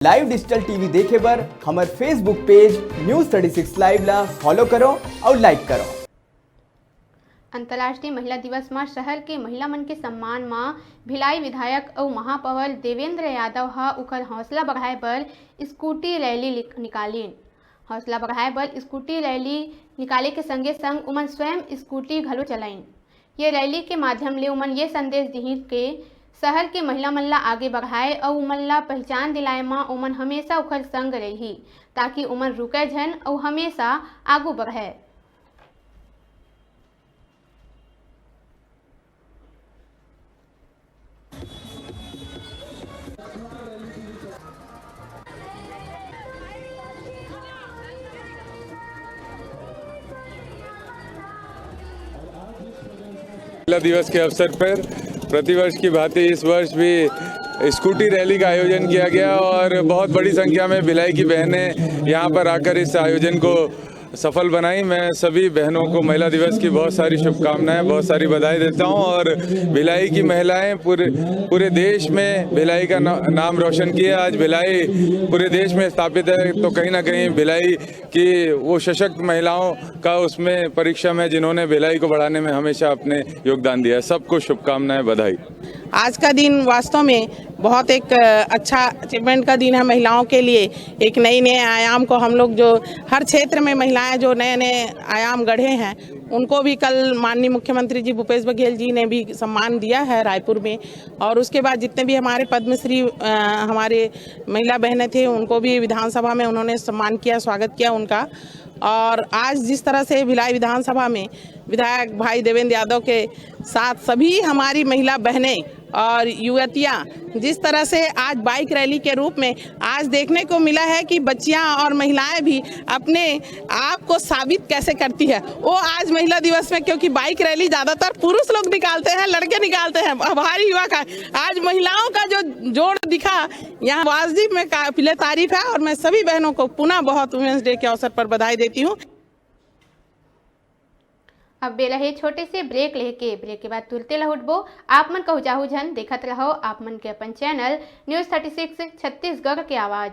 Live digital TV देखे बर हमर फेसबुक पेज न्यूज़ 36 लाइव ला फॉलो करो और लाइक करो। अंतर्राष्ट्रीय महिला दिवस में शहर के महिला मन के सम्मान में भिलाई विधायक और महापौर देवेंद्र यादव हा उकर हौसला बढ़ाए बर स्कूटी रैली निकालीन। हौसला बढ़ाए बर स्कूटी रैली निकाले के संगे संग उमन स्वयं स्कूटी घलो चलाइन। ये रैली के माध्यम ले उमन ये संदेश दिहिन के शहर के महिला मन ला आगे बढ़ाए और उमन ला पहचान दिलाए में उमन हमेशा उखर संग रही ताकि उमन रुके झन और हमेशा आगू बढ़े। महिला दिवस के अवसर पर प्रतिवर्ष की भांति इस वर्ष भी स्कूटी रैली का आयोजन किया गया और बहुत बड़ी संख्या में भिलाई की बहनें यहां पर आकर इस आयोजन को सफल बनाई। मैं सभी बहनों को महिला दिवस की बहुत सारी शुभकामनाएं, बहुत सारी बधाई देता हूं और भिलाई की महिलाएं पूरे देश में भिलाई का नाम रोशन किया। आज भिलाई पूरे देश में स्थापित है तो कहीं ना कहीं भिलाई की वो सशक्त महिलाओं का उसमें परीक्षा में जिन्होंने भिलाई को बढ़ाने में हमेशा अपने योगदान दिया। सबको शुभकामनाएं, बधाई। आज का दिन वास्तव में बहुत एक अच्छा अचीवमेंट का दिन है महिलाओं के लिए। एक नए आयाम को हम लोग जो हर क्षेत्र में महिलाएं जो नए आयाम गढ़े हैं उनको भी कल माननीय मुख्यमंत्री जी भूपेश बघेल जी ने भी सम्मान दिया है रायपुर में। और उसके बाद जितने भी हमारे पद्मश्री हमारे महिला बहनें थे उनको भी विधानसभा में उन्होंने सम्मान किया, स्वागत किया उनका। और आज जिस तरह से भिलाई विधानसभा में विधायक भाई देवेंद्र यादव के साथ सभी हमारी महिला बहनें और युवतियां जिस तरह से आज बाइक रैली के रूप में आज देखने को मिला है कि बच्चियां और महिलाएं भी अपने आप को साबित कैसे करती है वो आज महिला दिवस में, क्योंकि बाइक रैली ज़्यादातर पुरुष लोग निकालते हैं, लड़के निकालते हैं, हमारी युवा का आज महिलाओं का जो जोड़ दिखा यहाँ वाजिब में काबिल तारीफ है। और मैं सभी बहनों को पुनः बहुत वुमेन्स डे के अवसर पर बधाई देती हूँ। अब बेला है छोटे से ब्रेक लेके, ब्रेक के बाद तुरते लहुटबो। आप मन कहु जाहु झन देखत रहो आप मन के अपन चैनल न्यूज़ 36 छत्तीसगढ़ के आवाज।